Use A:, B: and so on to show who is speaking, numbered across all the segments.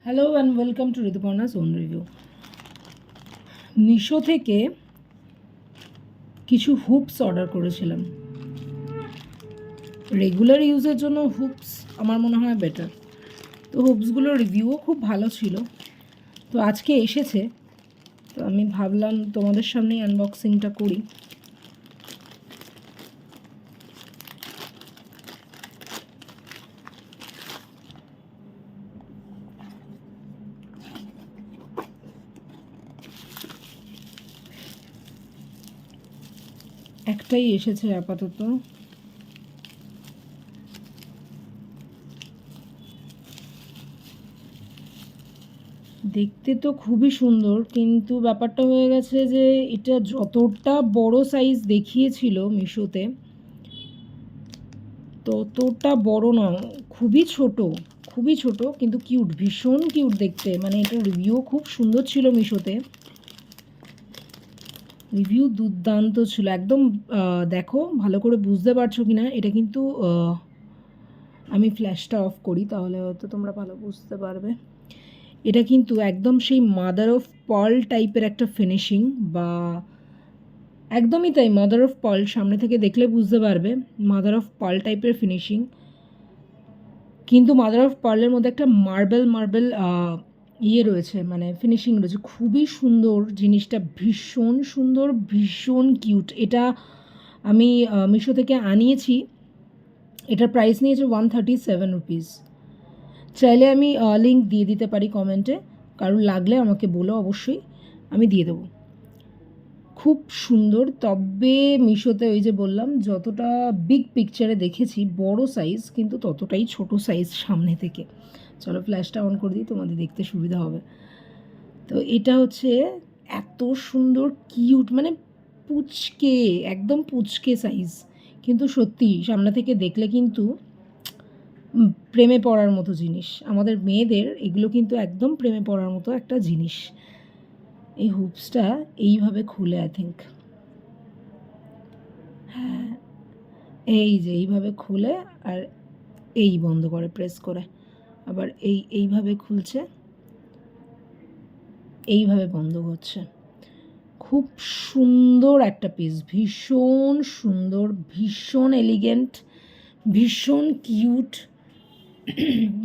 A: Hello and welcome to Rituparna's own review. Meesho থেকে কিছু hoops order করেছিলাম। রেগুলার ইউজের জন্য হুপস আমার মনে হয় বেটার। তো হুপসগুলোর রিভিউও খুব ভালো ছিল। তো আজকে এসেছে, তো আমি ভাবলাম তোমাদের সামনেই আনবক্সিংটা করি। একটাই এসেছে আপাতত। দেখতে তো খুবই সুন্দর, কিন্তু ব্যাপারটা হয়ে গেছে যে এটা যতটা বড় সাইজ দেখিয়েছিল মিশোতে ততটা বড় নয়, খুবই ছোট, খুবই ছোট, কিন্তু কিউট, ভীষণ কিউট দেখতে। মানে এটার রিভিউ খুব সুন্দর ছিল মিশোতে, রিভিউ দুর্দান্ত ছিল একদম। দেখো ভালো করে বুঝতে পারছো কি না, এটা কিন্তু আমি ফ্ল্যাশটা অফ করি তাহলে হয়তো তোমরা ভালো বুঝতে পারবে। এটা কিন্তু একদম সেই মাদার অফ পার্ল টাইপের একটা ফিনিশিং, বা একদমই তাই, মাদার অফ পার্ল, সামনে থেকে দেখলে বুঝতে পারবে মাদার অফ পার্ল টাইপের ফিনিশিং। কিন্তু মাদার অফ পার্লের মধ্যে একটা মার্বেল রয়েছে, মানে ফিনিশিং রয়েছে, খুবই সুন্দর জিনিসটা, ভীষণ সুন্দর, ভীষণ কিউট। এটা আমি মিশো থেকে আনিয়েছি, এটার প্রাইস নিয়েছে 137 রুপিস। চাইলে আমি লিঙ্ক দিয়ে দিতে পারি কমেন্টে, কারোর লাগলে আমাকে বলো, অবশ্যই আমি দিয়ে দেবো। খুব সুন্দর। তবে মিশোতে ওই যে বললাম, যতটা বিগ পিকচারে দেখেছি বড় সাইজ, কিন্তু ততটাই ছোট সাইজ সামনে থেকে। চলো ফ্ল্যাশটা অন করে দিই, তোমাদের দেখতে সুবিধা হবে। তো এটা হচ্ছে এত সুন্দর কিউট, মানে পুচকে, একদম পুচকে সাইজ, কিন্তু সত্যি সামনে থেকে দেখলে কিন্তু প্রেমে পড়ার মতো জিনিস। আমাদের মেয়েদের এগুলো কিন্তু একদম প্রেমে পড়ার মতো একটা জিনিস। এই হুপসটা এইভাবে খুলে, আই থিঙ্ক, হ্যাঁ, এই যে এইভাবে খুলে, আর এই বন্ধ করে প্রেস করে, আবার এইভাবে খুলছে, এইভাবে বন্ধ হচ্ছে। খুব সুন্দর একটা পিস, ভীষণ সুন্দর, ভীষণ এলিগেন্ট, ভীষণ কিউট,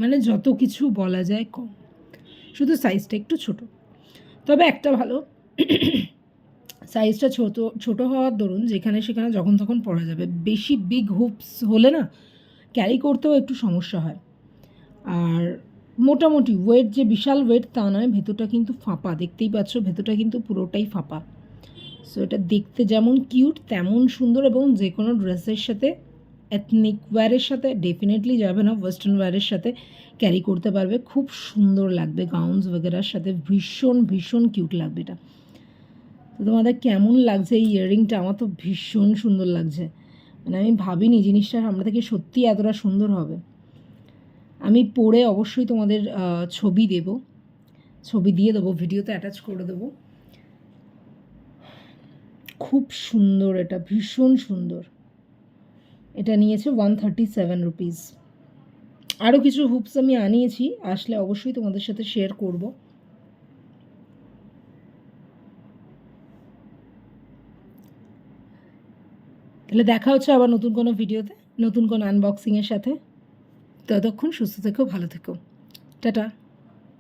A: মানে যত কিছু বলা যায় কম, শুধু সাইজটা একটু ছোট। তবে একটা ভালো, সাইজটা ছোট ছোট হওয়ার দরুন যেখানে সেখানে যখন তখন পরা যাবে। বেশি বিগ হুপস হলে না ক্যারি করতেও একটু সমস্যা হয়। আর মোটামুটি ওয়েট যে বিশাল ওয়েট তা নয়, ভেতরটা কিন্তু ফাঁপা, দেখতেই পাচ্ছ ভেতরটা কিন্তু পুরোটাই ফাঁপা। সো এটা দেখতে যেমন কিউট তেমন সুন্দর, এবং যে কোনো ড্রেসের সাথে, এথনিক ওয়্যারের সাথে ডেফিনেটলি যাবে না, ওয়েস্টার্ন ওয়্যারের সাথে ক্যারি করতে পারবে, খুব সুন্দর লাগবে, গাউনস বগেরার সাথে ভীষণ ভীষণ কিউট লাগবে এটা। তো তোমাদের কেমন লাগছে এই ইয়াররিংটা? আমার তো ভীষণ সুন্দর লাগছে, মানে আমি ভাবিনি জিনিসটা সামনে থেকে সত্যি এতটা সুন্দর হবে। আমি পরে অবশ্যই তোমাদের ছবি দিয়ে দেবো, ভিডিওতে অ্যাটাচ করে দেবো। খুব সুন্দর, এটা ভীষণ সুন্দর। এটা নিয়েছে 137 রুপিস। আরও কিছু হুপস আমি আনিয়েছি, আসলে অবশ্যই তোমাদের সাথে শেয়ার করব। তাহলে দেখা হচ্ছে আবার নতুন কোনো ভিডিওতে, নতুন কোনো আনবক্সিংয়ের সাথে। ততক্ষণ সুস্থ থেকো, ভালো থেকো, টাটা।